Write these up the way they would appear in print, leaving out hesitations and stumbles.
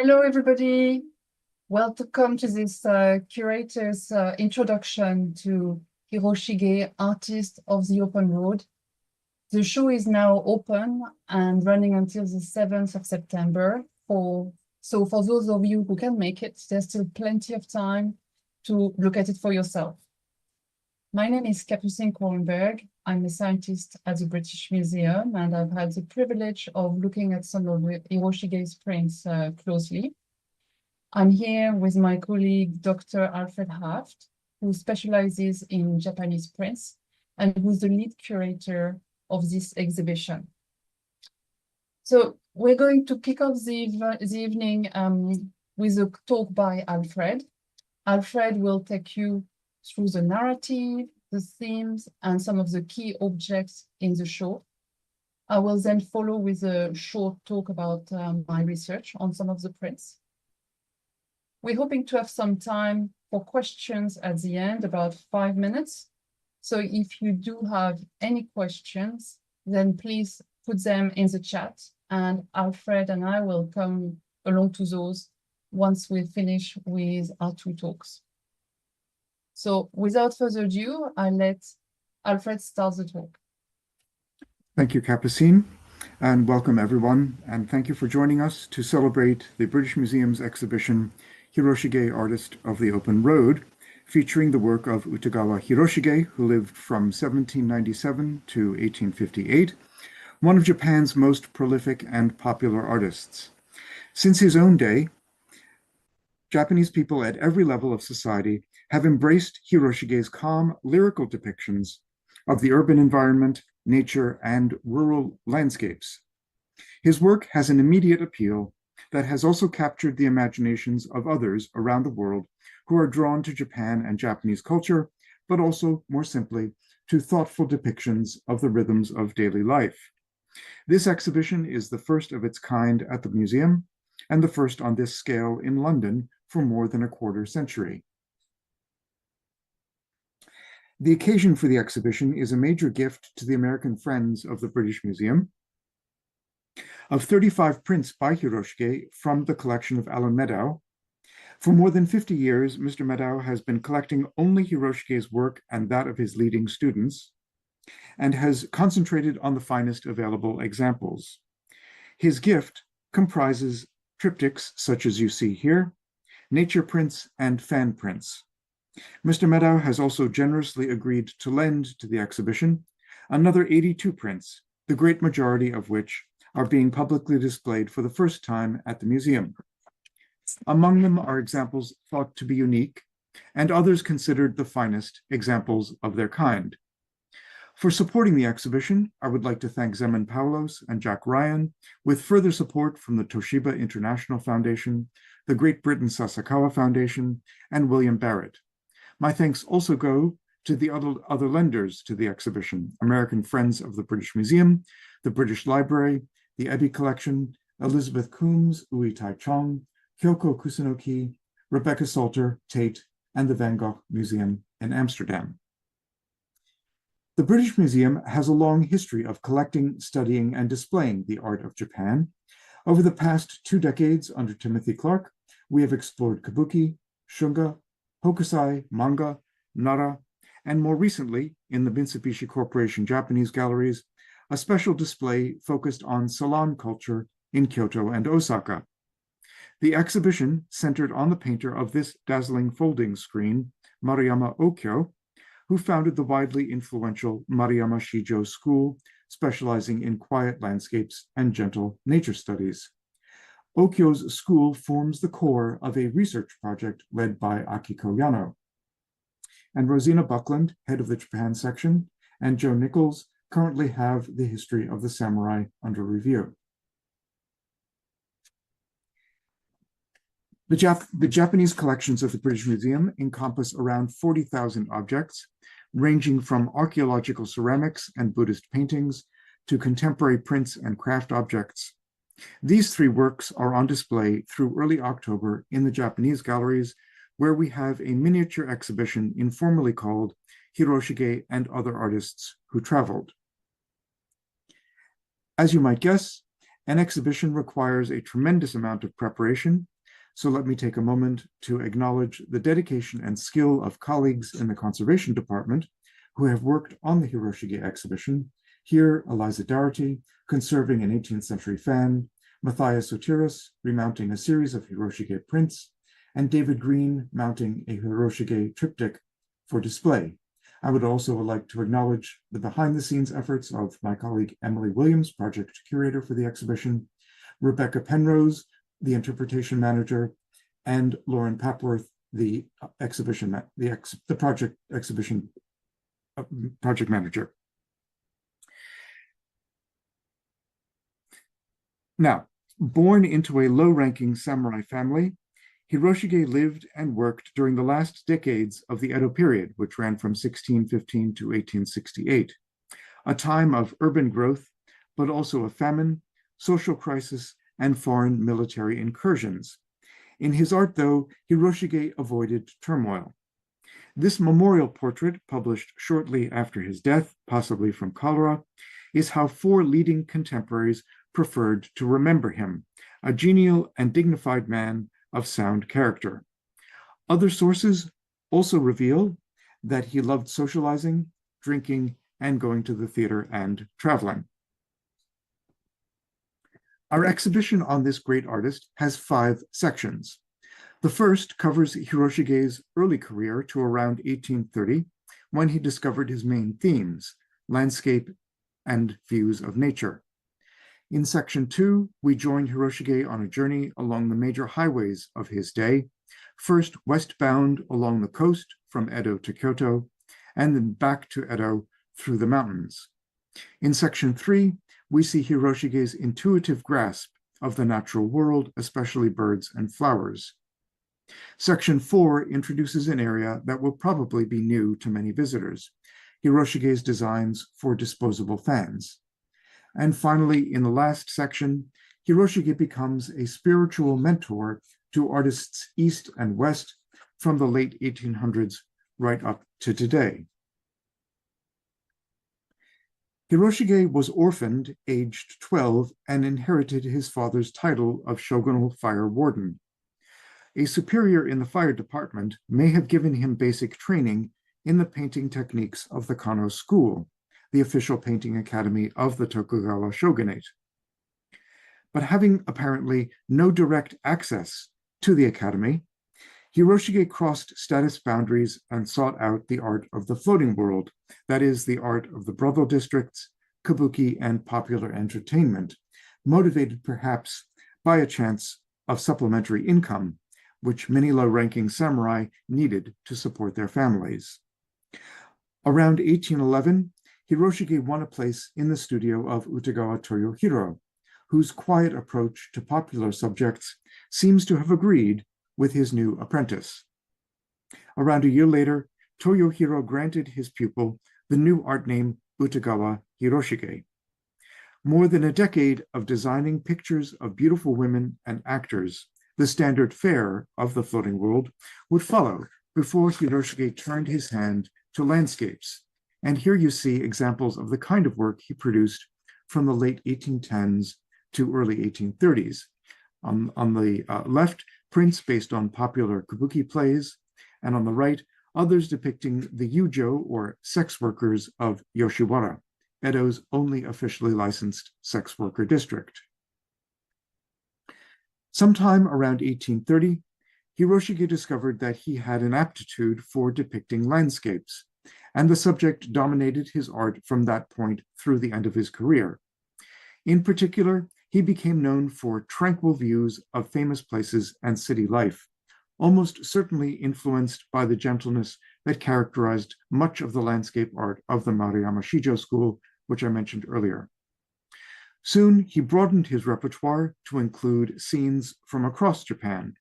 Hello, everybody. Welcome to this curator's introduction to Hiroshige, Artist of the Open Road. The show is now open and running until the 7th of September. So for those of you who can make it, there's still plenty of time to look at it for yourself. My name is Capucine Korenberg. I'm a scientist at the British Museum, and I've had the privilege of looking at some of Hiroshige's prints closely. I'm here with my colleague, Dr. Alfred Haft, who specializes in Japanese prints and who's the lead curator of this exhibition. So we're going to kick off the evening with a talk by Alfred. Alfred will take you through the narrative, the themes, and some of the key objects in the show. I will then follow with a short talk about my research on some of the prints. We're hoping to have some time for questions at the end, about 5 minutes. So if you do have any questions, then please put them in the chat, and Alfred and I will come along to those once we finish with our two talks. So without further ado, I'll let Alfred start the talk. Thank you, Capucine, and welcome everyone. And thank you for joining us to celebrate the British Museum's exhibition, Hiroshige, Artist of the Open Road, featuring the work of Utagawa Hiroshige, who lived from 1797 to 1858, one of Japan's most prolific and popular artists. Since his own day, Japanese people at every level of society have embraced Hiroshige's calm, lyrical depictions of the urban environment, nature, and rural landscapes. His work has an immediate appeal that has also captured the imaginations of others around the world who are drawn to Japan and Japanese culture, but also, more simply, to thoughtful depictions of the rhythms of daily life. This exhibition is the first of its kind at the museum, and the first on this scale in London for more than a quarter century. The occasion for the exhibition is a major gift to the American Friends of the British Museum of 35 prints by Hiroshige from the collection of Alan Meadow. For more than 50 years, Mr. Meadow has been collecting only Hiroshige's work and that of his leading students, and has concentrated on the finest available examples. His gift comprises triptychs such as you see here, nature prints, and fan prints. Mr. Meadow has also generously agreed to lend to the exhibition another 82 prints, the great majority of which are being publicly displayed for the first time at the museum. Among them are examples thought to be unique, and others considered the finest examples of their kind. For supporting the exhibition, I would like to thank Zeman Paulos and Jack Ryan, with further support from the Toshiba International Foundation, the Great Britain Sasakawa Foundation, and William Barrett. My thanks also go to the other lenders to the exhibition: American Friends of the British Museum, the British Library, the Ebby Collection, Elizabeth Coombs, Ui Tai Chong, Kyoko Kusunoki, Rebecca Salter, Tate, and the Van Gogh Museum in Amsterdam. The British Museum has a long history of collecting, studying, and displaying the art of Japan. Over the past 2 decades under Timothy Clark, we have explored kabuki, shunga, hokusai, manga, nara, and more recently, in the Mitsubishi Corporation Japanese galleries, a special display focused on salon culture in Kyoto and Osaka. The exhibition centered on the painter of this dazzling folding screen, Maruyama Okyo, who founded the widely influential Maruyama Shijo School, specializing in quiet landscapes and gentle nature studies. Okyo's school forms the core of a research project led by Akiko Yano. And Rosina Buckland, head of the Japan section, and Joe Nichols currently have the history of the samurai under review. The Japanese collections of the British Museum encompass around 40,000 objects, ranging from archaeological ceramics and Buddhist paintings to contemporary prints and craft objects. These 3 works are on display through early October in the Japanese galleries, where we have a miniature exhibition informally called Hiroshige and Other Artists Who Traveled. As you might guess, An exhibition requires a tremendous amount of preparation, so let me take a moment to acknowledge the dedication and skill of colleagues in the conservation department who have worked on the Hiroshige exhibition. Here, Eliza Dougherty, conserving an 18th century fan, Matthias Sotiris, remounting a series of Hiroshige prints, and David Green mounting a Hiroshige triptych for display. I would also like to acknowledge the behind-the-scenes efforts of my colleague Emily Williams, project curator for the exhibition, Rebecca Penrose, the interpretation manager, and Lauren Papworth, the project manager. Now, born into a low-ranking samurai family, Hiroshige lived and worked during the last decades of the Edo period, which ran from 1615 to 1868, a time of urban growth, but also of famine, social crisis, and foreign military incursions. In his art, though, Hiroshige avoided turmoil. This memorial portrait, published shortly after his death, possibly from cholera, is how four leading contemporaries preferred to remember him, a genial and dignified man of sound character. Other sources also reveal that he loved socializing, drinking, and going to the theater and traveling. Our exhibition on this great artist has 5 sections. The first covers Hiroshige's early career to around 1830, when he discovered his main themes, landscape and views of nature. In section 2, we join Hiroshige on a journey along the major highways of his day, first westbound along the coast from Edo to Kyoto, and then back to Edo through the mountains. In section 3, we see Hiroshige's intuitive grasp of the natural world, especially birds and flowers. Section 4 introduces an area that will probably be new to many visitors, Hiroshige's designs for disposable fans. And finally, in the last section, Hiroshige becomes a spiritual mentor to artists east and west from the late 1800s right up to today. Hiroshige was orphaned aged 12 and inherited his father's title of shogunal fire warden. A superior in the fire department may have given him basic training in the painting techniques of the Kano School, the official painting academy of the Tokugawa shogunate. But having apparently no direct access to the academy, Hiroshige crossed status boundaries and sought out the art of the floating world, that is, the art of the brothel districts, kabuki, and popular entertainment, motivated perhaps by a chance of supplementary income, which many low-ranking samurai needed to support their families. Around 1811, Hiroshige won a place in the studio of Utagawa Toyohiro, whose quiet approach to popular subjects seems to have agreed with his new apprentice. Around a year later, Toyohiro granted his pupil the new art name Utagawa Hiroshige. More than a decade of designing pictures of beautiful women and actors, the standard fare of the floating world, would follow before Hiroshige turned his hand to landscapes. And here you see examples of the kind of work he produced from the late 1810s to early 1830s. On the left, prints based on popular kabuki plays, and on the right, others depicting the yujo, or sex workers of Yoshiwara, Edo's only officially licensed sex worker district. Sometime around 1830, Hiroshige discovered that he had an aptitude for depicting landscapes, and the subject dominated his art from that point through the end of his career. In particular, he became known for tranquil views of famous places and city life, almost certainly influenced by the gentleness that characterized much of the landscape art of the Maruyama Shijo school, which I mentioned earlier. Soon, he broadened his repertoire to include scenes from across Japan.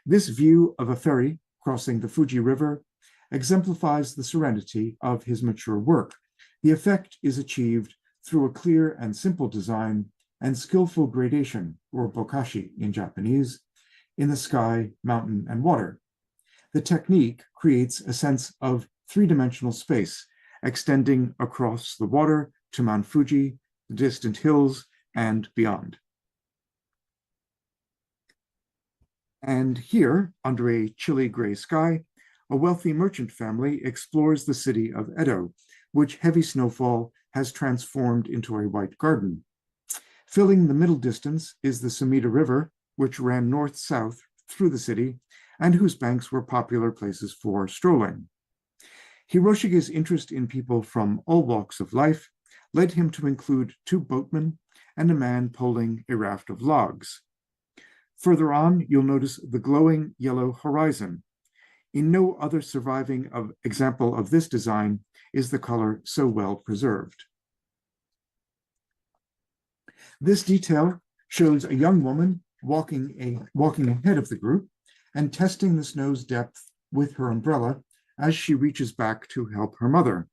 This view of a ferry crossing the Fuji River exemplifies the serenity of his mature work. The effect is achieved through a clear and simple design and skillful gradation, or bokashi in Japanese, in the sky, mountain, and water. The technique creates a sense of three-dimensional space, extending across the water to Mount Fuji, the distant hills, and beyond. And here, under a chilly gray sky, a wealthy merchant family explores the city of Edo, which heavy snowfall has transformed into a white garden. Filling the middle distance is the Sumida River, which ran north-south through the city and whose banks were popular places for strolling. Hiroshige's interest in people from all walks of life led him to include 2 boatmen and a man poling a raft of logs. Further on, you'll notice the glowing yellow horizon. In no other surviving example of this design is the color so well preserved. This detail shows a young woman walking ahead of the group and testing the snow's depth with her umbrella as she reaches back to help her mother.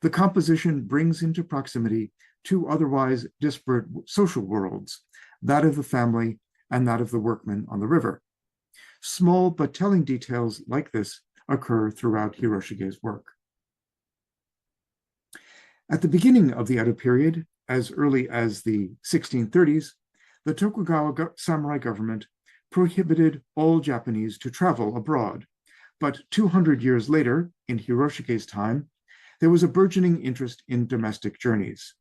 The composition brings into proximity 2 otherwise disparate social worlds, that of the family and that of the workmen on the river. Small but telling details like this occur throughout Hiroshige's work. At the beginning of the Edo period, as early as the 1630s, the Tokugawa samurai government prohibited all Japanese to travel abroad. But 200 years later, in Hiroshige's time, there was a burgeoning interest in domestic journeys.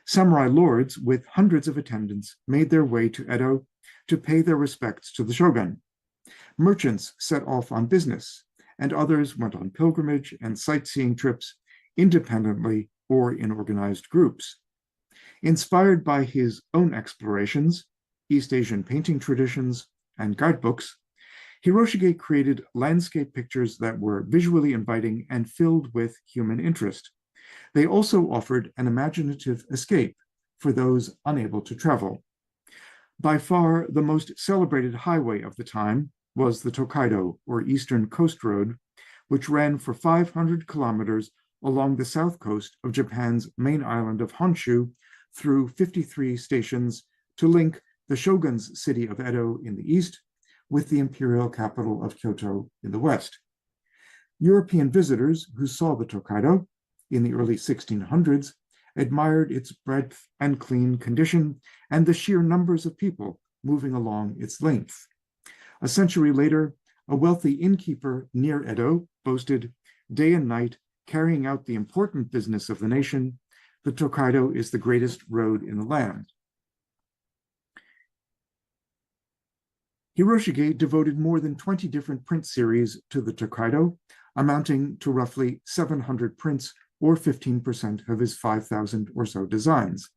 Samurai lords with hundreds of attendants made their way to Edo to pay their respects to the shogun. Merchants set off on business, and others went on pilgrimage and sightseeing trips independently or in organized groups. Inspired by his own explorations, East Asian painting traditions, and guidebooks, Hiroshige created landscape pictures that were visually inviting and filled with human interest. They also offered an imaginative escape for those unable to travel. By far, the most celebrated highway of the time was the Tokaido, or Eastern Coast Road, which ran for 500 kilometers along the south coast of Japan's main island of Honshu through 53 stations to link the shogun's city of Edo in the east with the imperial capital of Kyoto in the west. European visitors who saw the Tokaido in the early 1600s admired its breadth and clean condition and the sheer numbers of people moving along its length. A century later, a wealthy innkeeper near Edo boasted, day and night, carrying out the important business of the nation, the Tokaido is the greatest road in the land. Hiroshige devoted more than 20 different print series to the Tokaido, amounting to roughly 700 prints or 15% of his 5,000 or so designs.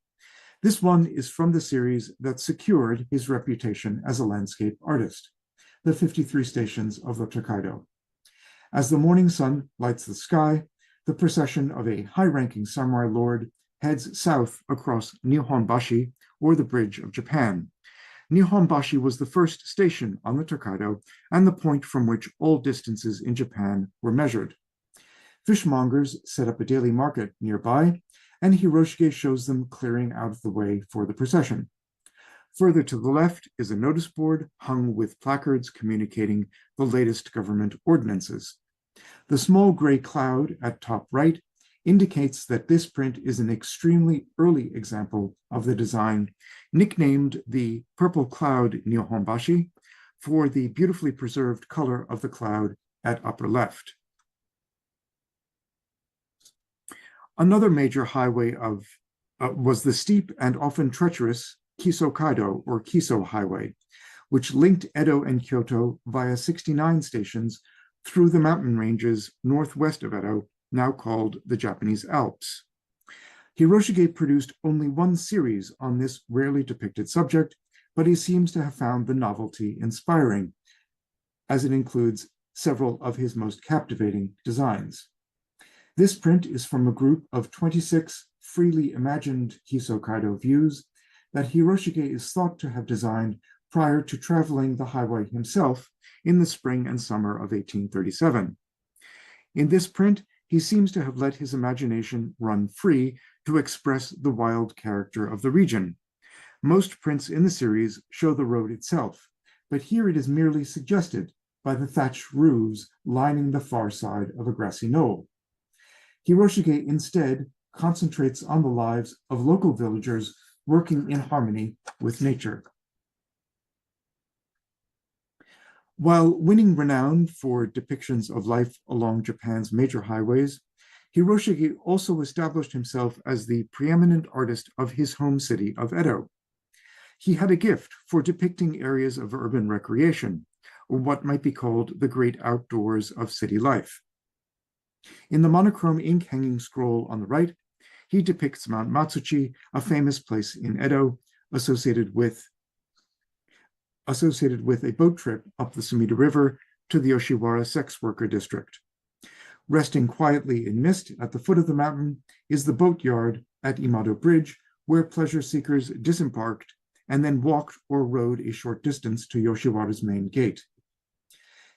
This one is from the series that secured his reputation as a landscape artist, the 53 stations of the Tokaido. As the morning sun lights the sky, the procession of a high-ranking samurai lord heads south across Nihonbashi, or the Bridge of Japan. Nihonbashi was the first station on the Tokaido and the point from which all distances in Japan were measured. Fishmongers set up a daily market nearby, and Hiroshige shows them clearing out of the way for the procession. Further to the left is a notice board hung with placards communicating the latest government ordinances. The small gray cloud at top right indicates that this print is an extremely early example of the design, nicknamed the Purple Cloud Nihonbashi for the beautifully preserved color of the cloud at upper left. Another major highway was the steep and often treacherous Kiso Kaido, or Kiso Highway, which linked Edo and Kyoto via 69 stations through the mountain ranges northwest of Edo, now called the Japanese Alps. Hiroshige produced only one series on this rarely depicted subject, but he seems to have found the novelty inspiring, as it includes several of his most captivating designs. This print is from a group of 26 freely imagined Kiso Kaido views that Hiroshige is thought to have designed prior to traveling the highway himself in the spring and summer of 1837. In this print, he seems to have let his imagination run free to express the wild character of the region. Most prints in the series show the road itself, but here it is merely suggested by the thatched roofs lining the far side of a grassy knoll. Hiroshige instead concentrates on the lives of local villagers working in harmony with nature. While winning renown for depictions of life along Japan's major highways, Hiroshige also established himself as the preeminent artist of his home city of Edo. He had a gift for depicting areas of urban recreation, or what might be called the great outdoors of city life. In the monochrome ink hanging scroll on the right, he depicts Mount Matsuchi, a famous place in Edo associated with a boat trip up the Sumida River to the Yoshiwara sex worker district. Resting quietly in mist at the foot of the mountain is the boatyard at Imado Bridge, where pleasure seekers disembarked and then walked or rode a short distance to Yoshiwara's main gate.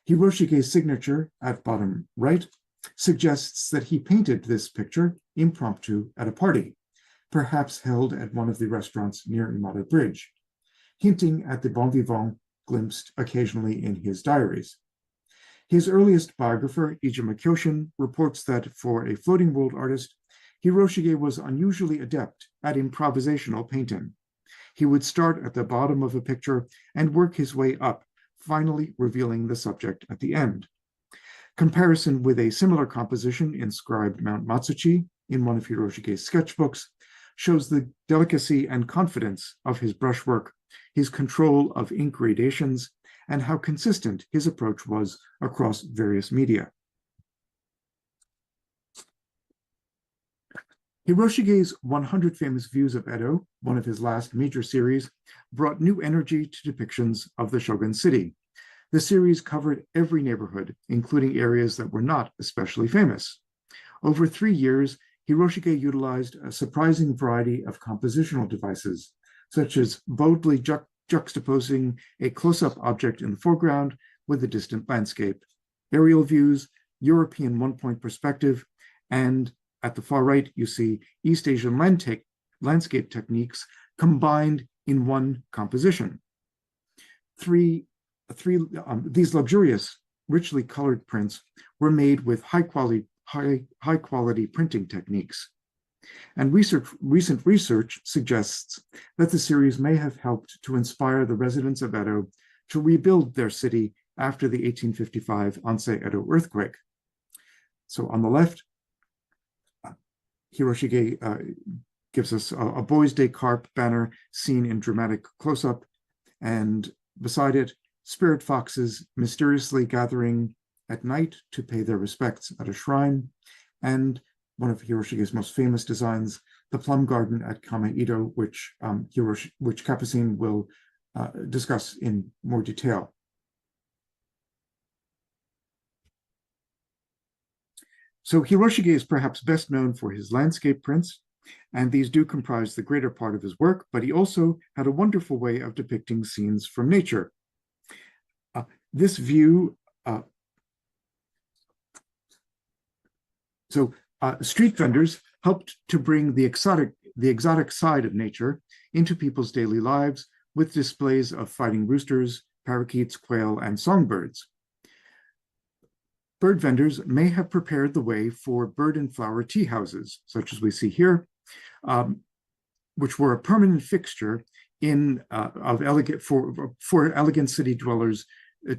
Hiroshige's signature at bottom right suggests that he painted this picture impromptu at a party, perhaps held at one of the restaurants near Imado Bridge, hinting at the bon vivant glimpsed occasionally in his diaries. His earliest biographer, Ijima Kyoshin, reports that for a floating world artist, Hiroshige was unusually adept at improvisational painting. He would start at the bottom of a picture and work his way up, finally revealing the subject at the end. Comparison with a similar composition inscribed Mount Matsuchi in one of Hiroshige's sketchbooks shows the delicacy and confidence of his brushwork, his control of ink gradations, and how consistent his approach was across various media. Hiroshige's 100 Famous Views of Edo, one of his last major series, brought new energy to depictions of the Shogun city. The series covered every neighborhood, including areas that were not especially famous. Over 3 years, Hiroshige utilized a surprising variety of compositional devices, such as boldly juxtaposing a close-up object in the foreground with a distant landscape, aerial views, European one-point perspective, and at the far right, you see East Asian landscape techniques combined in one composition. These luxurious, richly colored prints were made with high quality printing techniques. And recent research suggests that the series may have helped to inspire the residents of Edo to rebuild their city after the 1855 Ansei Edo earthquake. So on the left, Hiroshige gives us a Boys' Day Carp banner seen in dramatic close-up, and beside it, spirit foxes mysteriously gathering at night to pay their respects at a shrine, and one of Hiroshige's most famous designs, the plum garden at Kameido, which Capucine will discuss in more detail. So Hiroshige is perhaps best known for his landscape prints, and these do comprise the greater part of his work, but he also had a wonderful way of depicting scenes from nature. This view, street vendors helped to bring the exotic side of nature into people's daily lives with displays of fighting roosters, parakeets, quail, and songbirds. Bird vendors may have prepared the way for bird and flower tea houses, such as we see here, which were a permanent fixture for elegant city dwellers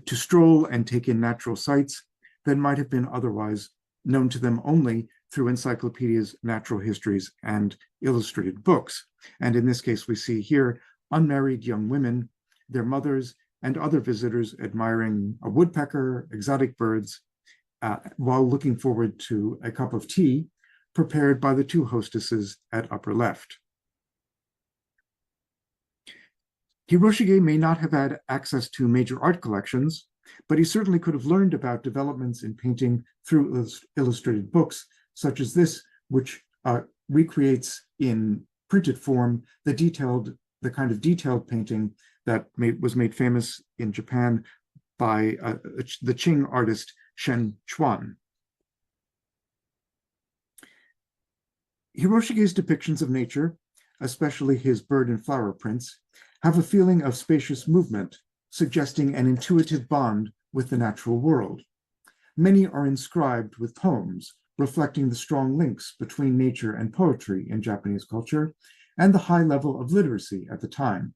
to stroll and take in natural sights that might have been otherwise known to them only through encyclopedias, natural histories, and illustrated books. And in this case, we see here unmarried young women, their mothers, and other visitors admiring a woodpecker, exotic birds, while looking forward to a cup of tea prepared by the two hostesses at upper left. Hiroshige may not have had access to major art collections, but he certainly could have learned about developments in painting through illustrated books, such as this, which recreates in printed form the kind of detailed painting that was made famous in Japan by the Qing artist Shen Chuan. Hiroshige's depictions of nature, especially his bird and flower prints, have a feeling of spacious movement, suggesting an intuitive bond with the natural world. Many are inscribed with poems, reflecting the strong links between nature and poetry in Japanese culture, and the high level of literacy at the time.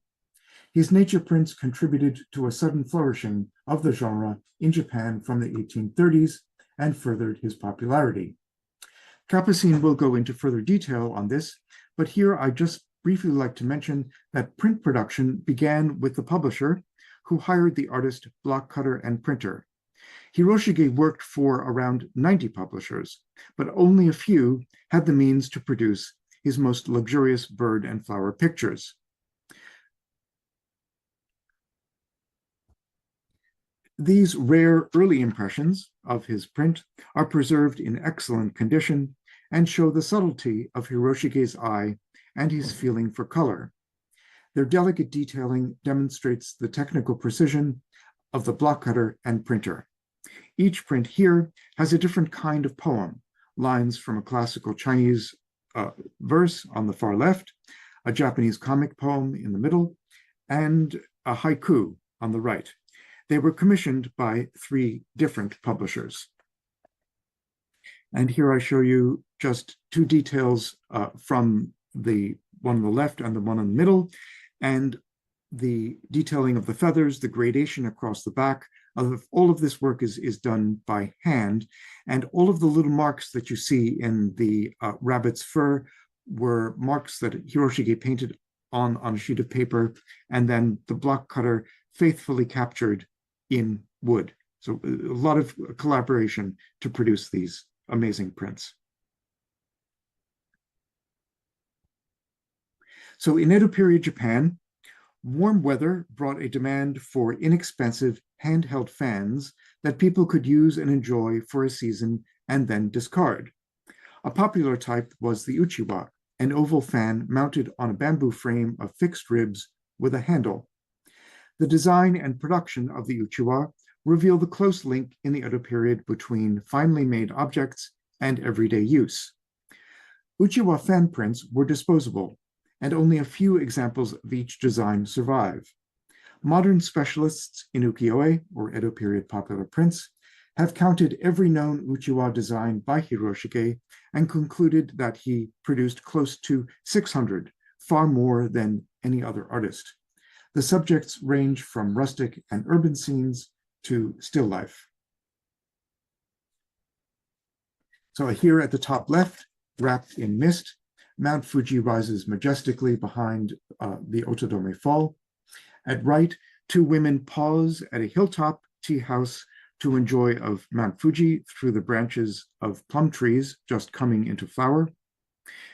His nature prints contributed to a sudden flourishing of the genre in Japan from the 1830s and furthered his popularity. Capucine will go into further detail on this, but here I just briefly like to mention that print production began with the publisher, who hired the artist, block cutter, and printer. Hiroshige worked for around 90 publishers, but only a few had the means to produce his most luxurious bird and flower pictures. These rare early impressions of his print are preserved in excellent condition and show the subtlety of Hiroshige's eye and his feeling for color. Their delicate detailing demonstrates the technical precision of the block cutter and printer. Each print here has a different kind of poem, lines from a classical Chinese verse on the far left, a Japanese comic poem in the middle, and a haiku on the right. They were commissioned by 3 different publishers. And here I show you just 2 details from the one on the left and the one in the middle, and the detailing of the feathers, the gradation across the back. All of this work is done by hand, and all of the little marks that you see in the rabbit's fur were marks that Hiroshige painted on a sheet of paper, and then the block cutter faithfully captured in wood. So a lot of collaboration to produce these amazing prints. So in Edo period Japan, warm weather brought a demand for inexpensive handheld fans that people could use and enjoy for a season and then discard. A popular type was the uchiwa, an oval fan mounted on a bamboo frame of fixed ribs with a handle. The design and production of the uchiwa reveal the close link in the Edo period between finely made objects and everyday use. Uchiwa fan prints were disposable, and only a few examples of each design survive. Modern specialists in ukiyo-e, or Edo period popular prints, have counted every known uchiwa design by Hiroshige and concluded that he produced close to 600, far more than any other artist. The subjects range from rustic and urban scenes to still life. So here at the top left, wrapped in mist, Mount Fuji rises majestically behind the Otodome Fall. At right, 2 women pause at a hilltop tea house to enjoy of Mount Fuji through the branches of plum trees just coming into flower.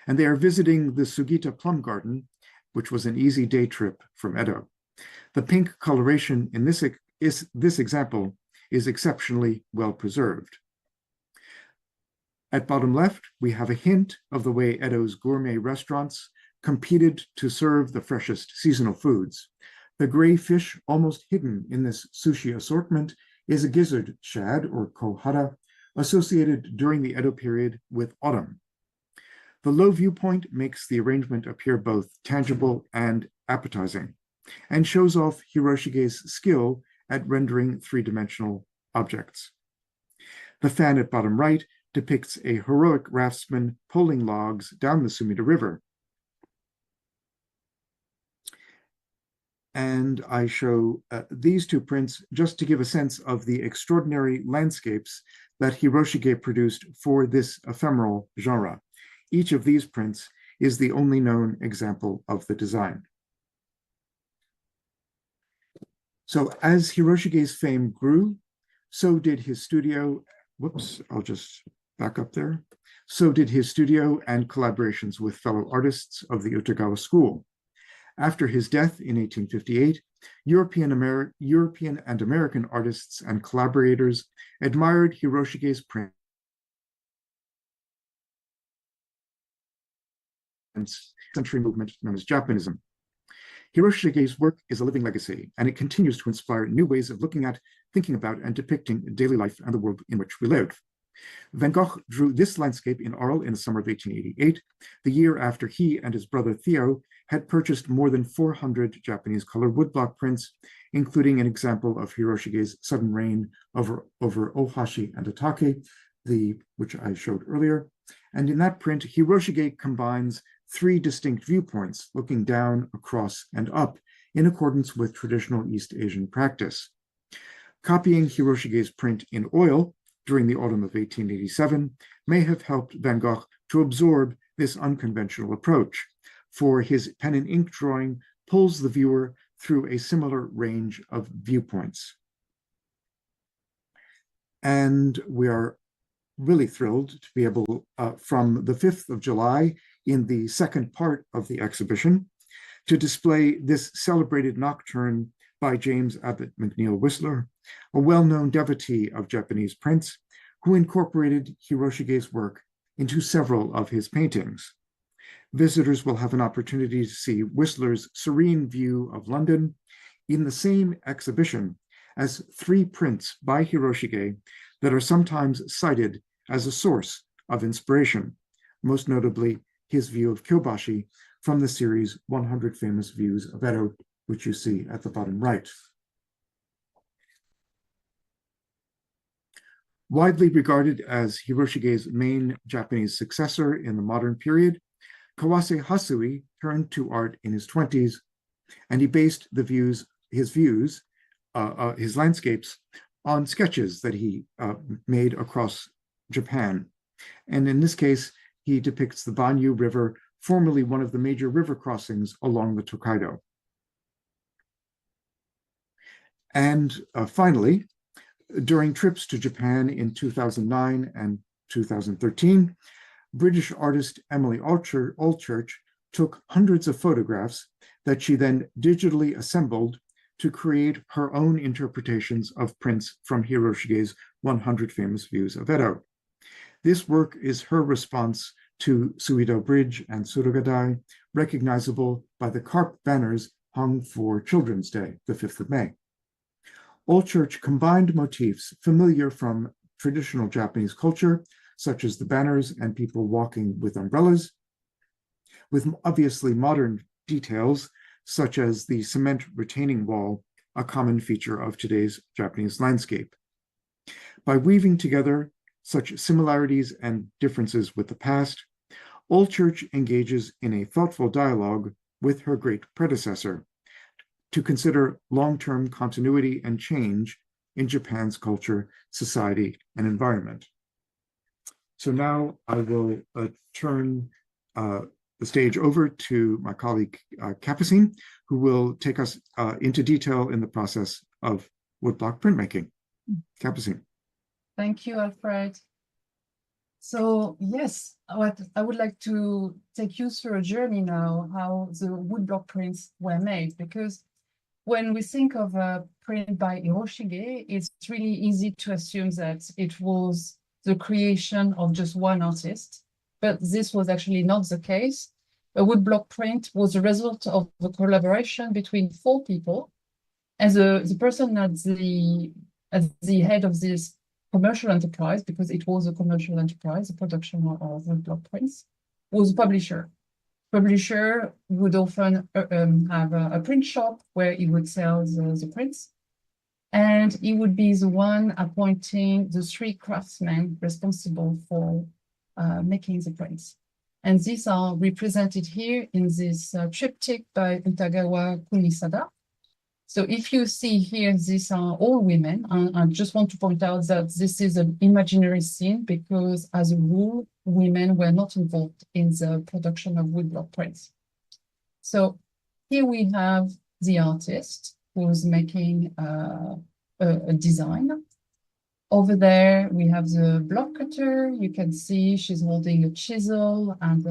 And they are visiting the Sugita Plum Garden, which was an easy day trip from Edo. The pink coloration in this example is exceptionally well preserved. At bottom left, we have a hint of the way Edo's gourmet restaurants competed to serve the freshest seasonal foods. The gray fish almost hidden in this sushi assortment is a gizzard shad, or kohara, associated during the Edo period with autumn. The low viewpoint makes the arrangement appear both tangible and appetizing, and shows off Hiroshige's skill at rendering 3-dimensional objects. The fan at bottom right depicts a heroic raftsman pulling logs down the Sumida River. And I show these 2 prints just to give a sense of the extraordinary landscapes that Hiroshige produced for this ephemeral genre. Each of these prints is the only known example of the design. So as Hiroshige's fame grew, so did his studio. Whoops, I'll just back up there. So did his studio and collaborations with fellow artists of the Utagawa school. After his death in 1858, European and American artists and collaborators admired Hiroshige's prints century movement known as Japanism. Hiroshige's work is a living legacy, and it continues to inspire new ways of looking at, thinking about, and depicting daily life and the world in which we live. Van Gogh drew this landscape in Arles in the summer of 1888, the year after he and his brother Theo had purchased more than 400 Japanese colored woodblock prints, including an example of Hiroshige's sudden reign over Ohashi and Otake, which I showed earlier. And in that print, Hiroshige combines 3 distinct viewpoints, looking down, across, and up, in accordance with traditional East Asian practice. Copying Hiroshige's print in oil during the autumn of 1887 may have helped Van Gogh to absorb this unconventional approach, for his pen and ink drawing pulls the viewer through a similar range of viewpoints. And we are really thrilled to be able, from the 5th of July, in the second part of the exhibition, to display this celebrated nocturne by James Abbott McNeill Whistler, a well-known devotee of Japanese prints, who incorporated Hiroshige's work into several of his paintings. Visitors will have an opportunity to see Whistler's serene view of London in the same exhibition as 3 prints by Hiroshige that are sometimes cited as a source of inspiration, most notably his view of Kyobashi from the series 100 Famous Views of Edo, which you see at the bottom right. Widely regarded as Hiroshige's main Japanese successor in the modern period, Kawase Hasui turned to art in his 20s, and he based his landscapes on sketches that he made across Japan. And in this case, he depicts the Banyu River, formerly one of the major river crossings along the Tokaido. And finally, during trips to Japan in 2009 and 2013, British artist Emily Allchurch took hundreds of photographs that she then digitally assembled to create her own interpretations of prints from Hiroshige's 100 Famous Views of Edo. This work is her response to Suido Bridge and Surugadai, recognizable by the carp banners hung for Children's Day, the 5th of May. Allchurch combined motifs familiar from traditional Japanese culture, such as the banners and people walking with umbrellas, with obviously modern details, such as the cement retaining wall, a common feature of today's Japanese landscape. By weaving together such similarities and differences with the past, Allchurch engages in a thoughtful dialogue with her great predecessor to consider long-term continuity and change in Japan's culture, society, and environment. So now I will turn the stage over to my colleague Capucine, who will take us into detail in the process of woodblock printmaking. Capucine. Thank you, Alfred. So yes, what I would like to take you through a journey now, how the woodblock prints were made, because when we think of a print by Hiroshige, it's really easy to assume that it was the creation of just one artist, but this was actually not the case. A woodblock print was a result of the collaboration between 4 people, and the person at the head of this commercial enterprise, because it was a commercial enterprise, the production of woodblock prints, was a publisher. Publisher would often have a print shop where he would sell the prints, and he would be the one appointing the 3 craftsmen responsible for making the prints. And these are represented here in this triptych by Utagawa Kunisada. So if you see here, these are all women. I just want to point out that this is an imaginary scene because, as a rule, women were not involved in the production of woodblock prints. So here we have the artist who's making a design. Over there, we have the block cutter. You can see she's holding a chisel and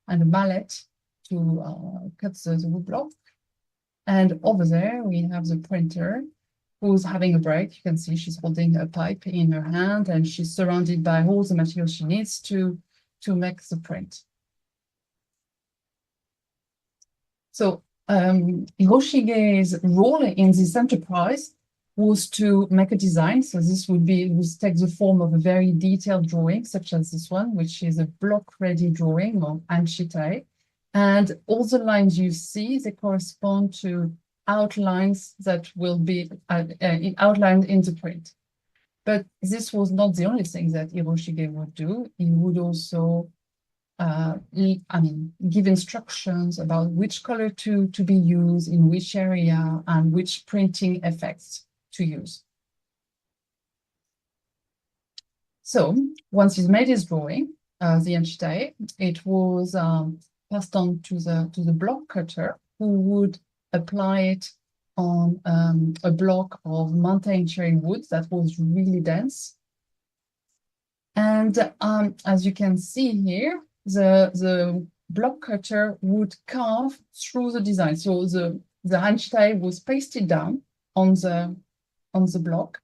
a mallet to cut the woodblock. And over there, we have the printer who's having a break. You can see she's holding a pipe in her hand, and she's surrounded by all the materials she needs to make the print. So Hiroshige's role in this enterprise was to make a design. So this would take the form of a very detailed drawing, such as this one, which is a block-ready drawing or anshitae. And all the lines you see, they correspond to outlines that will be outlined in the print. But this was not the only thing that Hiroshige would do. He would also give instructions about which color to be used in which area and which printing effects to use. So once he's made his drawing, the Enchite, it was passed on to the block cutter, who would apply it on a block of mountain cherry wood that was really dense. And as you can see here, the block cutter would carve through the design. So the Enchite was pasted down on the block,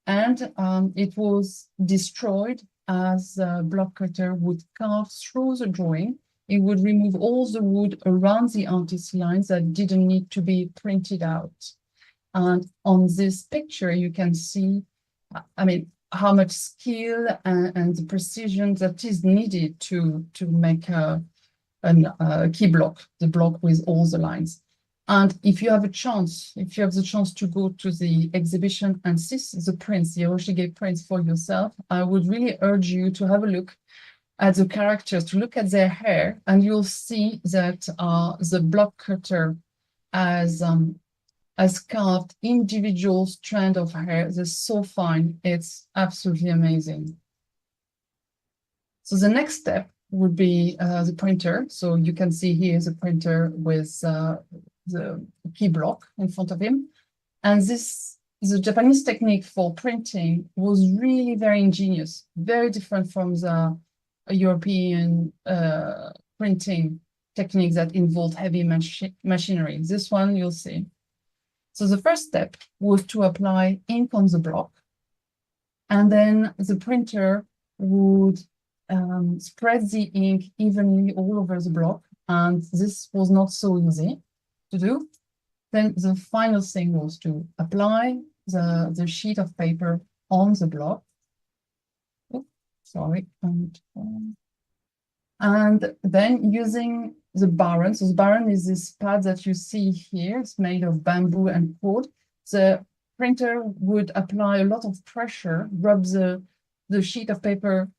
and it was destroyed as the block cutter would carve through the drawing. It would remove all the wood around the artist's lines that didn't need to be printed out. And on this picture, you can see, I mean, how much skill and the precision that is needed to make a key block, the block with all the lines. And if you have the chance to go to the exhibition and see the prints, the Hiroshige prints for yourself, I would really urge you to have a look at the characters, to look at their hair, and you'll see that the block cutter has carved individual strand of hair. They're so fine. It's absolutely amazing. So the next step would be the printer. So you can see here the printer with the key block in front of him. And the Japanese technique for printing was really very ingenious, very different from the European printing technique that involved heavy machinery. This one you'll see. So the first step was to apply ink on the block, and then the printer would spread the ink evenly all over the block, and this was not so easy to do. Then the final thing was to apply the sheet of paper on the block. Oh, sorry. And then using the baron. So the baron is this pad that you see here. It's made of bamboo and cord. The printer would apply a lot of pressure, rub the sheet of paper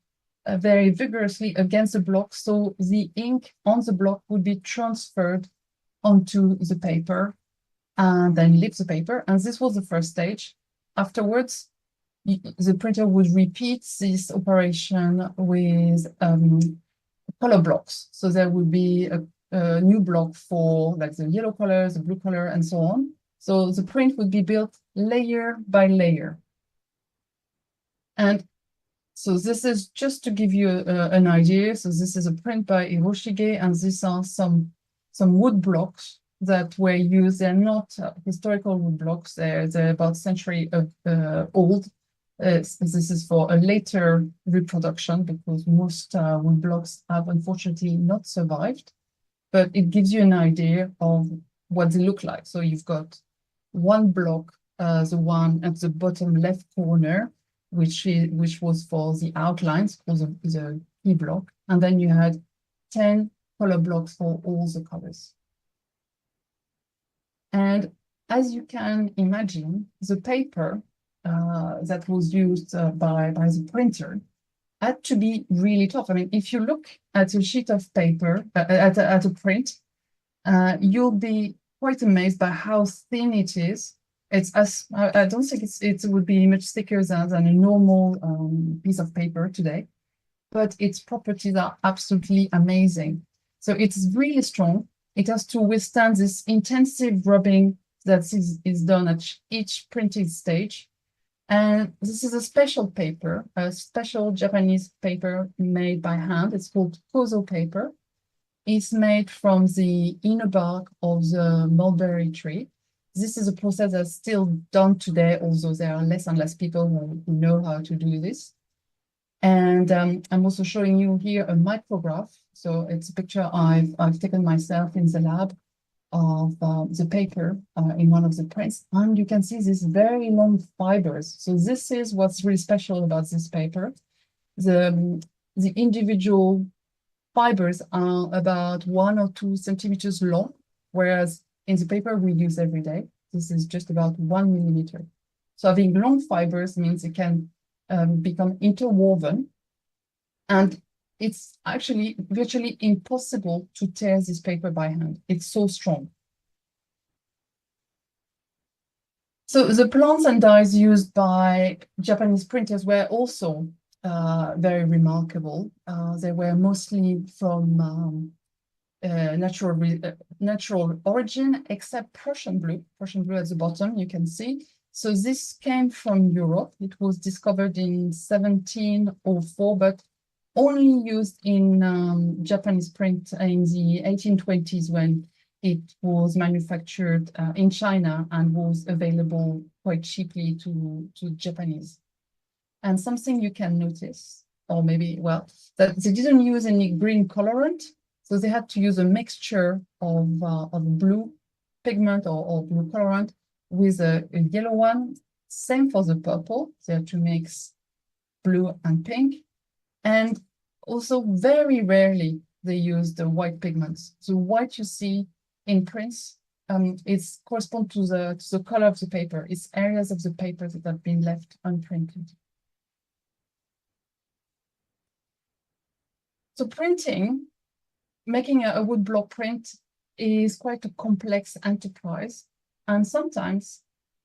very vigorously against the block, so the ink on the block would be transferred onto the paper and then leave the paper. And this was the first stage. Afterwards, the printer would repeat this operation with color blocks. So there would be a new block for like the yellow color, the blue color, and so on. So the print would be built layer by layer. And so this is just to give you an idea. So this is a print by Hiroshige, and these are some wood blocks that were used. They're not historical wood blocks. They're about century old. This is for a later reproduction, because most wood blocks have unfortunately not survived, but it gives you an idea of what they look like. So you've got one block, the one at the bottom left corner, which was for the outlines, called the key block, and then you had 10 color blocks for all the colors. And as you can imagine, the paper that was used by the printer had to be really tough. I mean, if you look at a sheet of paper, at a print, you'll be quite amazed by how thin it is. I don't think it would be much thicker than a normal piece of paper today, but its properties are absolutely amazing. So it's really strong. It has to withstand this intensive rubbing that is done at each printing stage. And this is a special paper, a special Japanese paper made by hand. It's called kozo paper. It's made from the inner bark of the mulberry tree. This is a process that's still done today, although there are less and less people who know how to do this. And I'm also showing you here a micrograph. So it's a picture I've taken myself in the lab of the paper in one of the prints. And you can see these very long fibers. So this is what's really special about this paper. The individual fibers are about 1 or 2 centimeters long, whereas in the paper we use every day, this is just about 1 millimeter. So having long fibers means it can become interwoven, and it's actually virtually impossible to tear this paper by hand. It's so strong. So the plants and dyes used by Japanese printers were also very remarkable. They were mostly from natural origin, except Prussian blue at the bottom, you can see. So this came from Europe. It was discovered in 1704, but only used in Japanese print in the 1820s when it was manufactured in China and was available quite cheaply to Japanese. And something you can notice, or maybe, well, that they didn't use any green colorant, so they had to use a mixture of blue pigment or blue colorant with a yellow one. Same for the purple, they had to mix blue and pink. And also very rarely they use the white pigments. The white you see in prints, it corresponds to the color of the paper. It's areas of the paper that have been left unprinted. So printing, making a woodblock print is quite a complex enterprise, and sometimes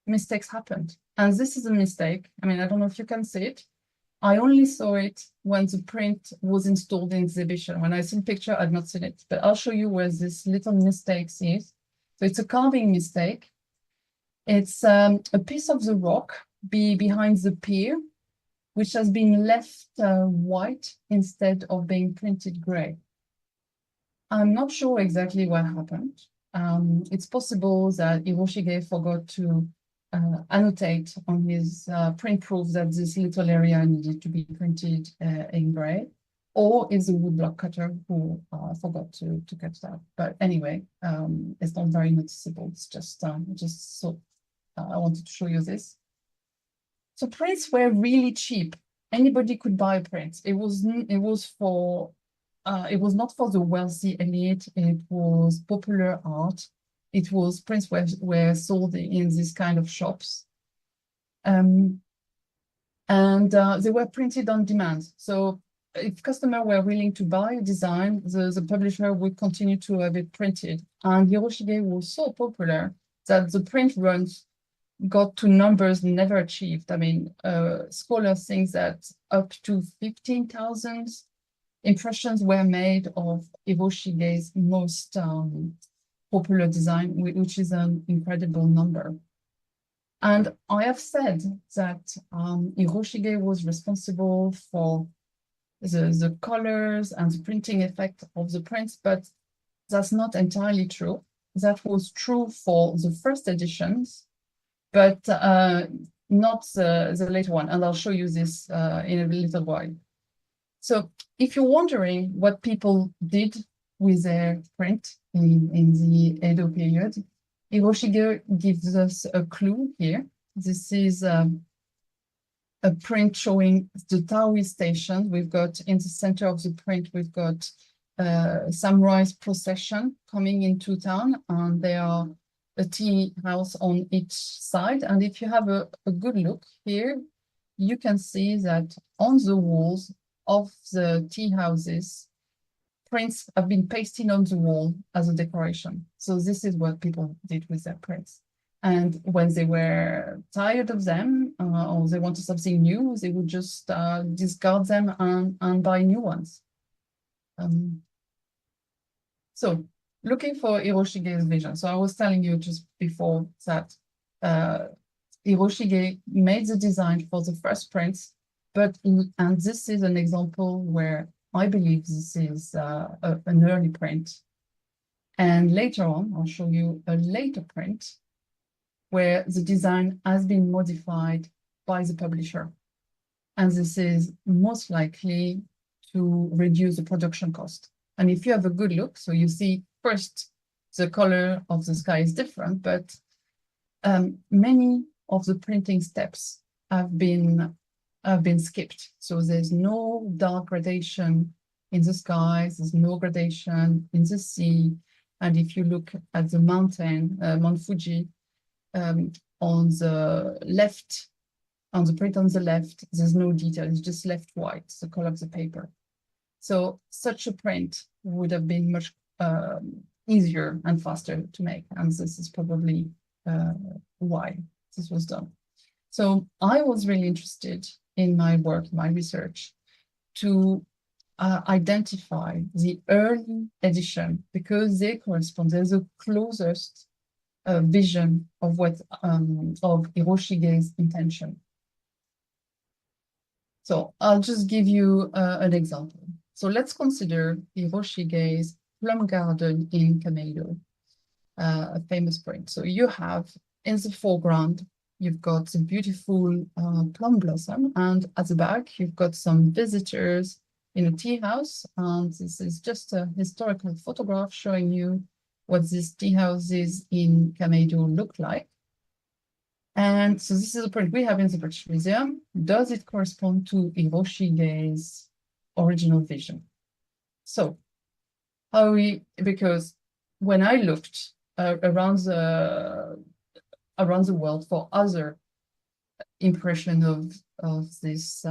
mistakes happen. And this is a mistake. I mean, I don't know if you can see it. I only saw it when the print was installed in exhibition. When I see the picture, I've not seen it, but I'll show you where this little mistake is. So it's a carving mistake. It's a piece of the rock behind the pier, which has been left white instead of being printed gray. I'm not sure exactly what happened. It's possible that Hiroshige forgot to annotate on his print proof that this little area needed to be printed in gray, or it's the woodblock cutter who forgot to cut it out. But anyway, it's not very noticeable. It's just so I wanted to show you this. So prints were really cheap. Anybody could buy a print. It was not for the wealthy elite. It was popular art. It was prints were sold in these kind of shops. And they were printed on demand. So if customers were willing to buy a design, the publisher would continue to have it printed. And Hiroshige was so popular that the print runs got to numbers never achieved. I mean, scholars think that up to 15,000 impressions were made of Hiroshige's most popular design, which is an incredible number. And I have said that Hiroshige was responsible for the colors and the printing effect of the prints, but that's not entirely true. That was true for the first editions, but not the later one. And I'll show you this in a little while. So if you're wondering what people did with their print in the Edo period, Hiroshige gives us a clue here. This is a print showing the Taoist station. We've got in the center of the print, we've got samurai's procession coming into town, and there are a tea house on each side. And if you have a good look here, you can see that on the walls of the tea houses, prints have been pasted on the wall as a decoration. So this is what people did with their prints. And when they were tired of them or they wanted something new, they would just discard them and buy new ones. So looking for Hiroshige's vision. So I was telling you just before that Hiroshige made the design for the first prints, and this is an example where I believe this is an early print. And later on, I'll show you a later print where the design has been modified by the publisher. And this is most likely to reduce the production cost. And if you have a good look, so you see first, the color of the sky is different, but many of the printing steps have been skipped. So there's no dark gradation in the skies, there's no gradation in the sea. And if you look at the mountain, Mount Fuji, on the left, on the print on the left, there's no detail, it's just left white, the color of the paper. So such a print would have been much easier and faster to make. And this is probably why this was done. So I was really interested in my work, my research, to identify the early edition because they correspond, they're the closest vision of what of Hiroshige's intention. So I'll just give you an example. So let's consider Hiroshige's plum garden in Kameido, a famous print. So you have in the foreground, you've got the beautiful plum blossom, and at the back, you've got some visitors in a tea house. And this is just a historical photograph showing you what these tea houses in Kameido look like. And so this is a print we have in the British Museum. Does it correspond to Hiroshige's original vision? So because when I looked around the world for other impression of this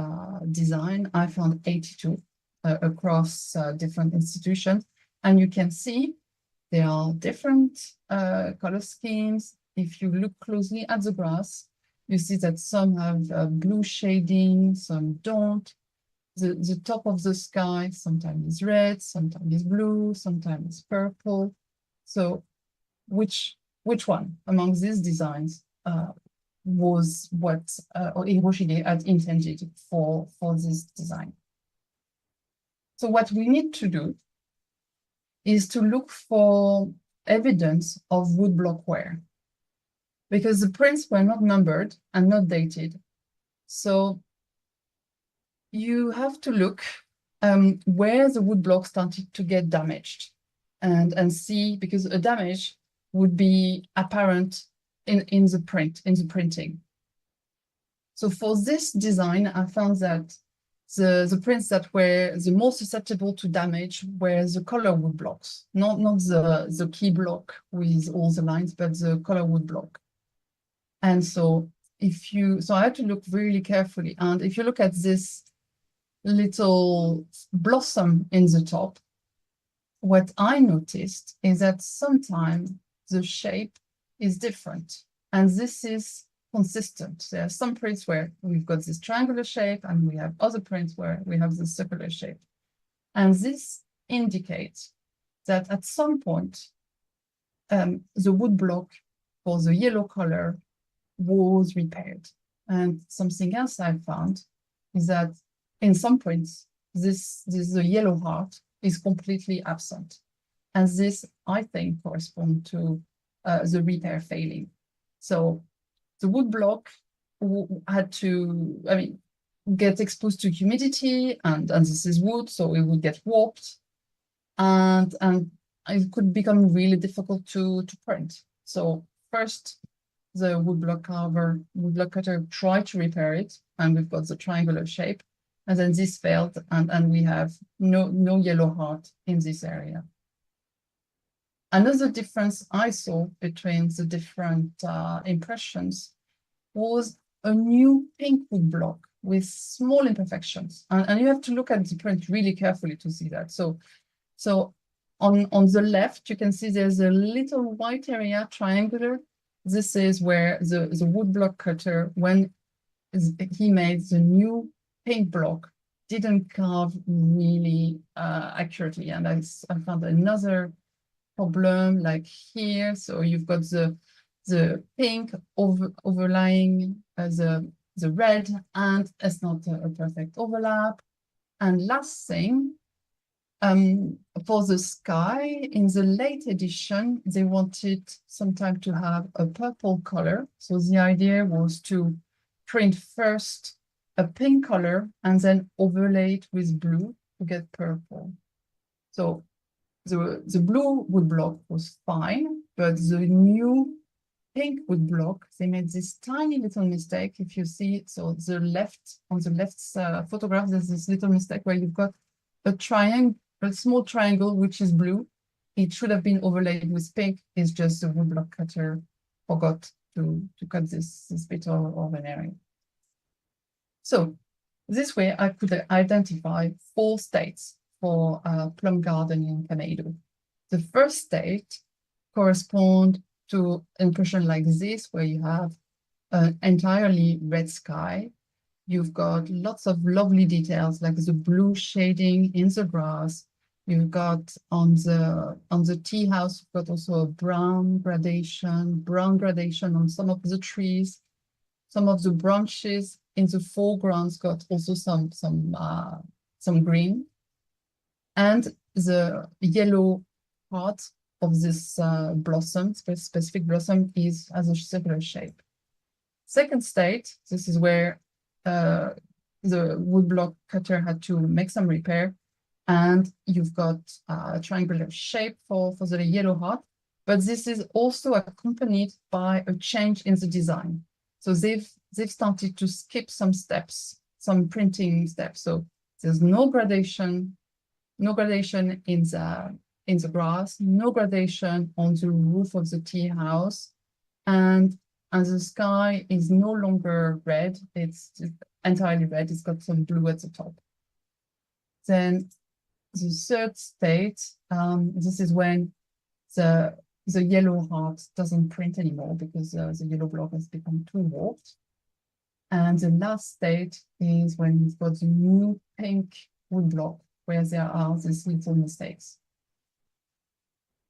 design, I found 82 across different institutions. And you can see there are different color schemes. If you look closely at the grass, you see that some have blue shading, some don't. The top of the sky sometimes is red, sometimes is blue, sometimes is purple. So which one among these designs was what Hiroshige had intended for this design? So what we need to do is to look for evidence of woodblock wear, because the prints were not numbered and not dated. So you have to look where the woodblock started to get damaged and see, because a damage would be apparent in the printing. So for this design, I found that the prints that were the most susceptible to damage were the color woodblocks, not the key block with all the lines, but the color woodblock. And so I had to look really carefully. And if you look at this little blossom in the top, what I noticed is that sometimes the shape is different. And this is consistent. There are some prints where we've got this triangular shape, and we have other prints where we have this circular shape. And this indicates that at some point, the woodblock for the yellow color was repaired. And something else I found is that in some prints, the yellow heart is completely absent. And this, I think, corresponds to the repair failing. So the woodblock had to, get exposed to humidity, and this is wood, so it would get warped, and it could become really difficult to print. So first, the woodblock cutter tried to repair it, and we've got the triangular shape, and then this failed, and we have no yellow heart in this area. Another difference I saw between the different impressions was a new pink woodblock with small imperfections. And you have to look at the print really carefully to see that. So on the left, you can see there's a little white area, triangular. This is where the woodblock cutter, when he made the new pink block, didn't carve really accurately. And I found another problem like here. So you've got the pink overlying the red, and it's not a perfect overlap. And last thing, for the sky, in the late edition, they wanted sometimes to have a purple color. So the idea was to print first a pink color and then overlay it with blue to get purple. So the blue woodblock was fine, but the new pink woodblock, they made this tiny little mistake. If you see, so on the left photograph, there's this little mistake where you've got a small triangle, which is blue. It should have been overlaid with pink. It's just the woodblock cutter forgot to cut this bit of an area. So this way I could identify 4 states for plum garden in Kameido. The first state corresponds to an impression like this, where you have an entirely red sky, You've got lots of lovely details, like the blue shading in the grass. You've got on the tea house, you've got also a brown gradation on some of the trees. Some of the branches in the foreground's got also some green. And the yellow part of this blossom, specific blossom, has a circular shape. Second state, this is where the woodblock cutter had to make some repair, and you've got a triangular shape for the yellow heart, but this is also accompanied by a change in the design. So they've started to skip some steps, some printing steps. So there's no gradation in the grass, no gradation on the roof of the tea house, and the sky is no longer red, it's entirely red, it's got some blue at the top. Then the third state, this is when the yellow heart doesn't print anymore because the yellow block has become too warped. And the last state is when you've got the new pink wood block where there are these little mistakes.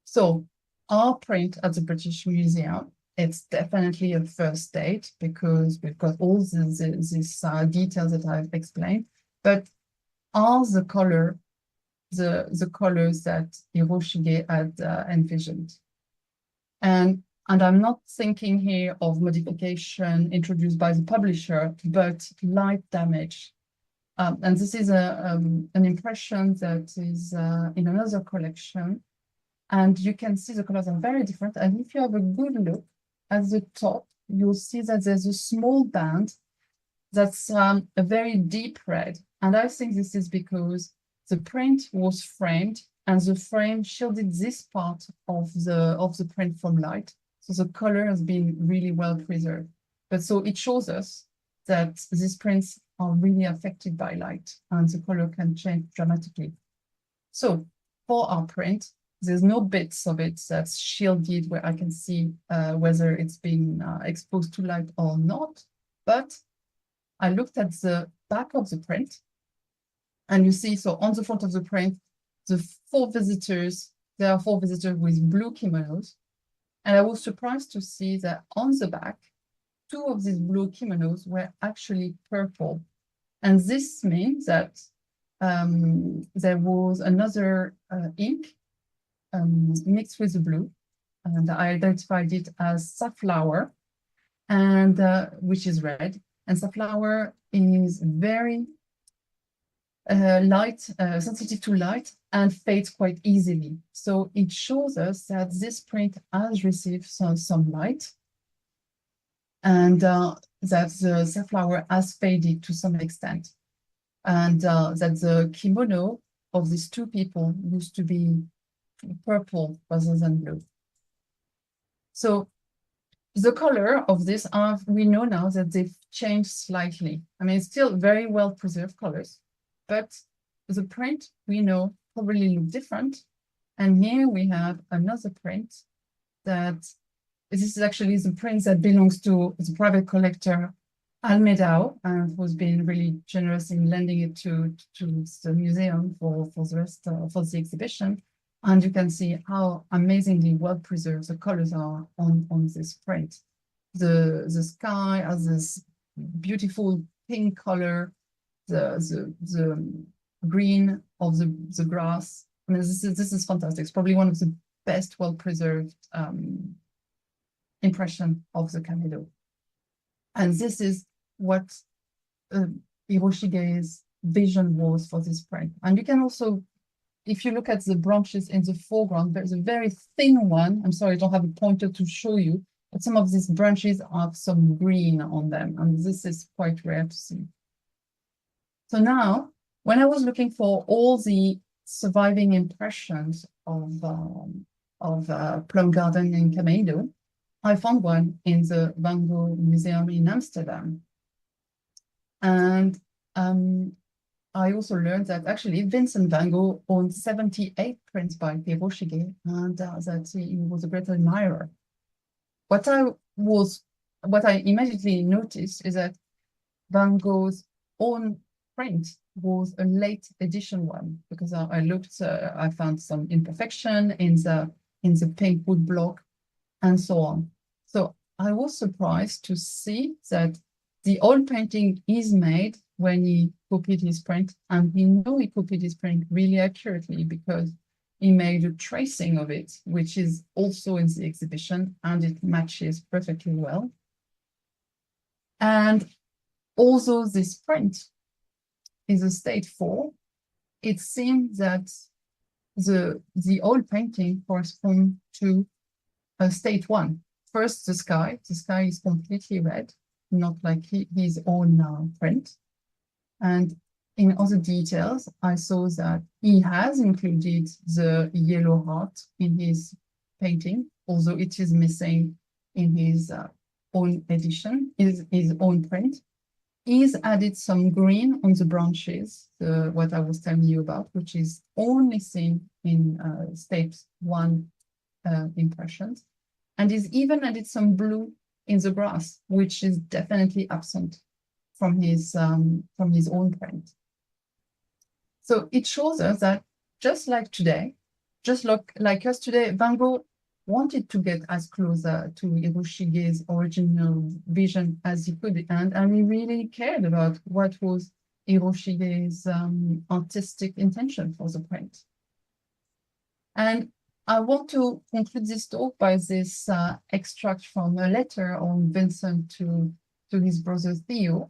So our print at the British Museum, it's definitely a first state because we've got all these details that I've explained, but are the colors that Hiroshige had envisioned. And I'm not thinking here of modification introduced by the publisher, but light damage. And this is an impression that is in another collection. And you can see the colors are very different. And if you have a good look at the top, you'll see that there's a small band that's a very deep red. And I think this is because the print was framed and the frame shielded this part of the print from light. So the color has been really well preserved. But so it shows us that these prints are really affected by light and the color can change dramatically. So for our print, there's no bits of it that's shielded where I can see whether it's been exposed to light or not. But I looked at the back of the print and you see, so on the front of the print, there are 4 visitors with blue kimonos. And I was surprised to see that on the back, 2 of these blue kimonos were actually purple. And this means that there was another ink mixed with the blue, and I identified it as safflower, and which is red. And safflower is very sensitive to light and fades quite easily. So it shows us that this print has received some light, and that the safflower has faded to some extent, and that the kimono of these 2 people used to be purple rather than blue. So the color of this, we know now that they've changed slightly. I mean, it's still very well preserved colors, but the print we know probably look different. And here we have another print that this is actually the print that belongs to the private collector Almedao, and who's been really generous in lending it to the museum for the rest for the exhibition. And you can see how amazingly well preserved the colors are on this print. The sky has this beautiful pink color, the green of the grass. I mean, this is fantastic. It's probably one of the best well preserved impression of the Kamedo. And this is what Hiroshige's vision was for this print. And you can also, if you look at the branches in the foreground, there's a very thin one. I'm sorry, I don't have a pointer to show you, but some of these branches have some green on them, and this is quite rare to see. So now, when I was looking for all the surviving impressions of Plum Garden in Kamedo, I found one in the Van Gogh Museum in Amsterdam. And I also learned that actually Vincent van Gogh owned 78 prints by Hiroshige, and that he was a great admirer. What I immediately noticed is that Van Gogh's own print was a late edition one, because I looked, I found some imperfection in the pink wood block and so on. So I was surprised to see that the old painting is made when he copied his print, and we know he copied his print really accurately because he made a tracing of it, which is also in the exhibition, and it matches perfectly well. And although this print is a state 4, it seems that the old painting corresponds to a state 1. First, the sky is completely red, not like his own print. And in other details, I saw that he has included the yellow heart in his painting, although it is missing in his own edition, his own print. He's added some green on the branches, what I was telling you about, which is only seen in state 1 impressions. And he's even added some blue in the grass, which is definitely absent from his own print. So it shows us that just like today, like us today, Van Gogh wanted to get as close to Hiroshige's original vision as he could, and he really cared about what was Hiroshige's artistic intention for the print. And I want to conclude this talk by this extract from a letter on Vincent to his brother Theo.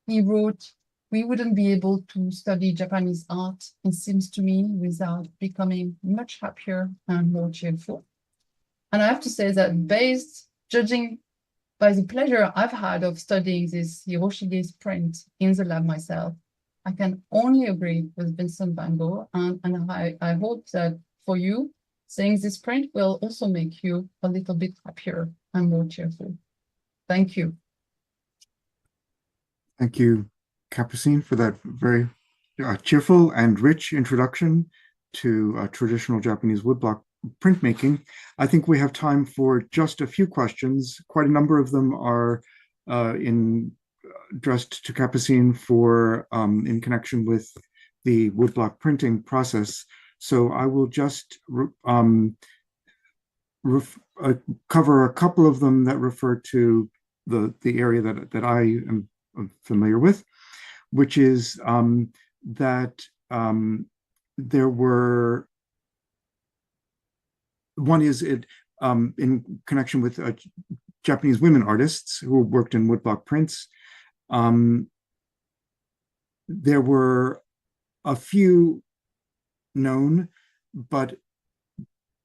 He wrote, "We wouldn't be able to study Japanese art, it seems to me, without becoming much happier and more cheerful." And I have to say that judging by the pleasure I've had of studying this Hiroshige's print in the lab myself, I can only agree with Vincent van Gogh, and I hope that for you, seeing this print will also make you a little bit happier and more cheerful. Thank you. Thank you, Capucine, for that very cheerful and rich introduction to traditional Japanese woodblock printmaking. I think we have time for just a few questions. Quite a number of them are addressed to Capucine in connection with the woodblock printing process. So I will just cover a couple of them that refer to the area that I am familiar with, which is that there were, one is in connection with Japanese women artists who worked in woodblock prints. There were a few known, but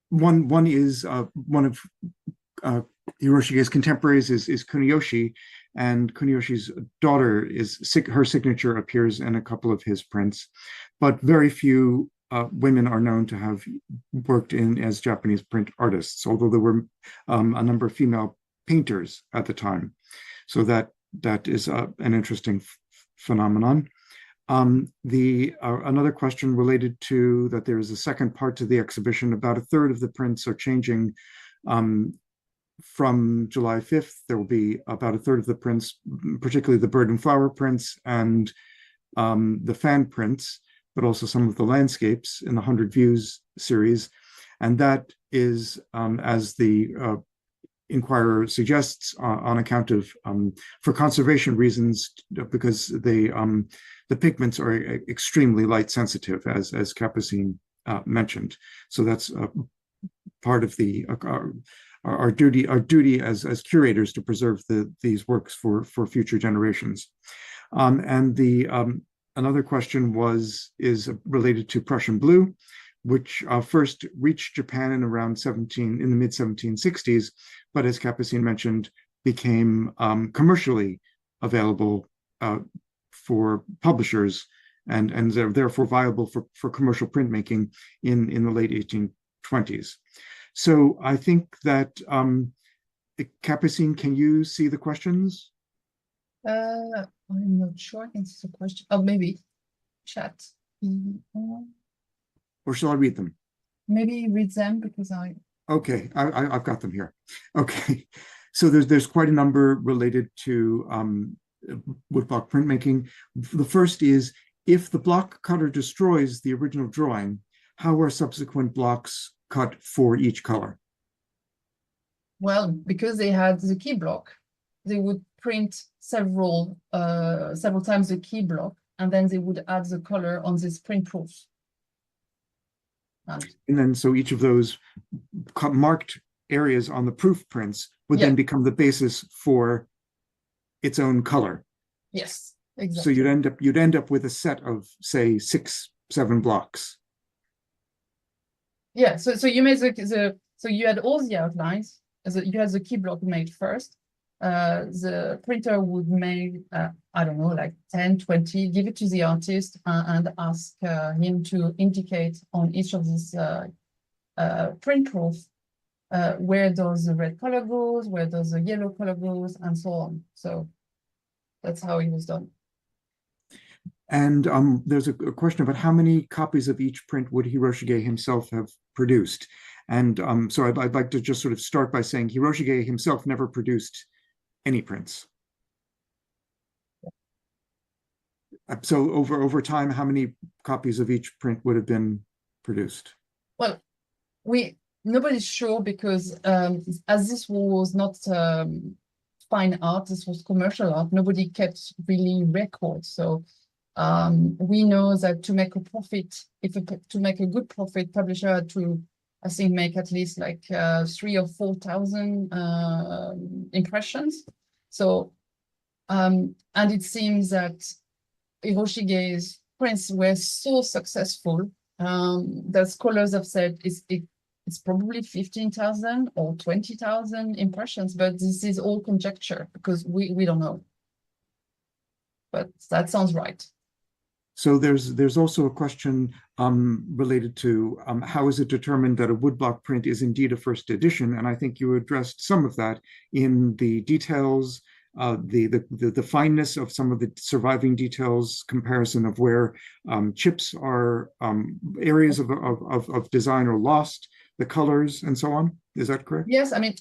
one is one of Hiroshige's contemporaries is Kuniyoshi, and Kuniyoshi's daughter her signature appears in a couple of his prints, but very few women are known to have worked as Japanese print artists, although there were a number of female painters at the time. So that is an interesting phenomenon. Another question related to that there is a second part to the exhibition. About a third of the prints are changing. From July 5th, there will be about a third of the prints, particularly the bird and flower prints and the fan prints, but also some of the landscapes in the 100 Views series. And that is, as the Inquirer suggests, on account of, for conservation reasons, because the pigments are extremely light sensitive, as Capucine mentioned. So that's part of our duty as curators to preserve these works for future generations. And another question is related to Prussian blue, which first reached Japan in the mid 1760s, but as Capucine mentioned, became commercially available for publishers and therefore viable for commercial printmaking in the late 1820s. So I think that, Capucine, can you see the questions? I'm not sure I can see the question. Oh, maybe chat. Or shall I read them? Maybe read them because I... Okay, I've got them here. Okay, so there's quite a number related to woodblock printmaking. The first is, if the block cutter destroys the original drawing, how are subsequent blocks cut for each color? Well, because they had the key block, they would print several times the key block, and then they would add the color on this print proof. And then so each of those marked areas on the proof prints would then become the basis for its own color. Yes, exactly. So you'd end up with a set of, say, 6-7 blocks. Yeah, so you made so you had all the outlines. You had the key block made first. The printer would make, I don't know, like 10, 20, give it to the artist and ask him to indicate on each of these print proofs where does the red color goes, where does the yellow color goes, and so on. So that's how it was done. And there's a question about how many copies of each print would Hiroshige himself have produced. And so I'd like to just sort of start by saying Hiroshige himself never produced any prints. So over time, how many copies of each print would have been produced? Well, nobody's sure, because as this was not fine art, this was commercial art, nobody kept really records. So we know that to make a profit, to make a good profit, publisher had to, I think, make at least like 3,000 or 4,000 impressions. So, and it seems that Hiroshige's prints were so successful that scholars have said it's probably 15,000 or 20,000 impressions, but this is all conjecture because we don't know. But that sounds right. So there's also a question related to how is it determined that a woodblock print is indeed a first edition? And I think you addressed some of that in the details, the fineness of some of the surviving details, comparison of where chips are, areas of design are lost, the colors, and so on. Is that correct? Yes, I mean,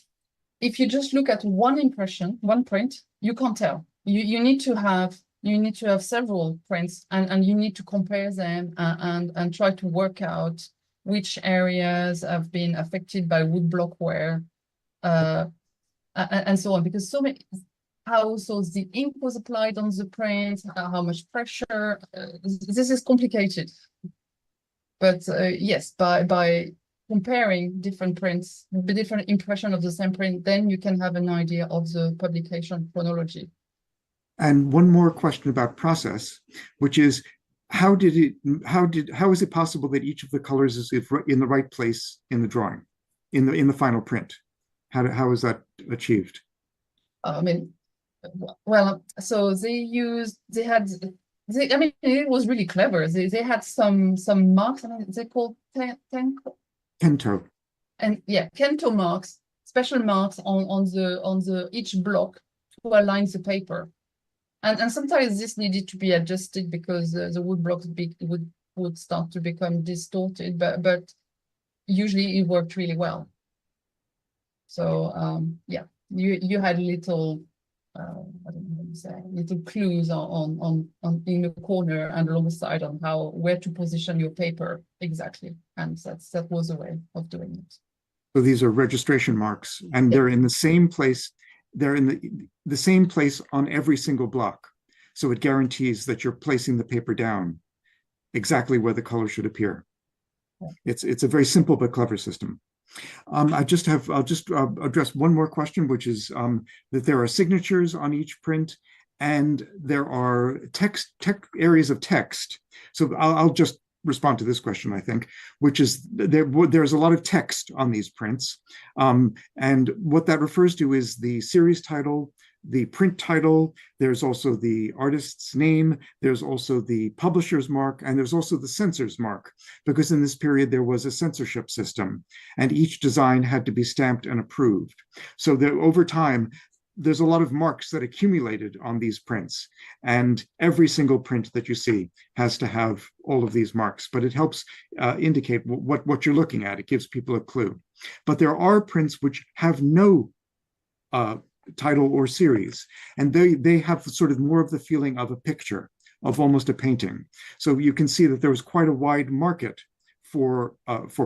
if you just look at one impression, one print, you can't tell. You need to have several prints, and you need to compare them and try to work out which areas have been affected by woodblock wear, and so on, because so many, how so the ink was applied on the print, how much pressure, this is complicated. But yes, by comparing different prints, the different impression of the same print, then you can have an idea of the publication chronology. And one more question about process, which is how is it possible that each of the colors is in the right place in the drawing, in the final print? How is that achieved? I mean, well, so I mean, it was really clever. They had some marks, I mean, they called Kento. And yeah, Kento marks, special marks on the each block to align the paper. And sometimes this needed to be adjusted because the wood blocks would start to become distorted, but usually it worked really well. So yeah, you had little I don't know how to say, little clues on in the corner and along the side on where to position your paper exactly, and that was a way of doing it. So these are registration marks, and they're in the same place. They're in the same place on every single block. So it guarantees that you're placing the paper down exactly where the color should appear. It's a very simple but clever system. I'll just address one more question, which is that there are signatures on each print, and there are text areas of text. So I'll just respond to this question, I think, which is there's a lot of text on these prints. And what that refers to is the series title, the print title, there's also the artist's name, there's also the publisher's mark, and there's also the censor's mark, because in this period there was a censorship system, and each design had to be stamped and approved. So that over time, there's a lot of marks that accumulated on these prints, and every single print that you see has to have all of these marks, but it helps indicate what you're looking at. It gives people a clue. But there are prints which have no title or series. And they have sort of more of the feeling of a picture, of almost a painting. So you can see that there was quite a wide market for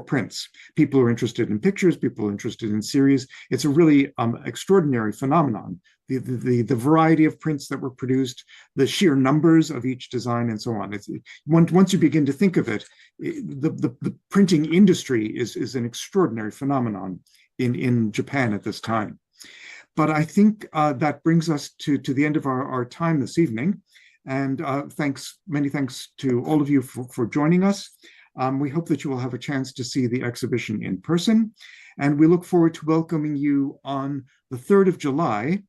prints. People are interested in pictures, people are interested in series. It's a really extraordinary phenomenon. The variety of prints that were produced, the sheer numbers of each design, and so on. Once you begin to think of it, the printing industry is an extraordinary phenomenon in Japan at this time. But I think that brings us to the end of our time this evening. And many thanks to all of you for joining us. We hope that you will have a chance to see the exhibition in person. And we look forward to welcoming you on the 3rd of July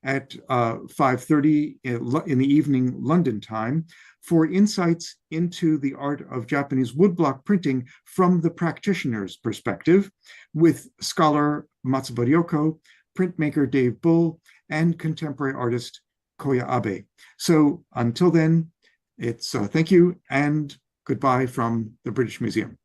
at 5:30 in the evening London time for insights into the art of Japanese woodblock printing from the practitioner's perspective with scholar Matsuba Ryoko, printmaker Dave Bull, and contemporary artist Koya Abe. So until then, it's thank you and goodbye from the British Museum.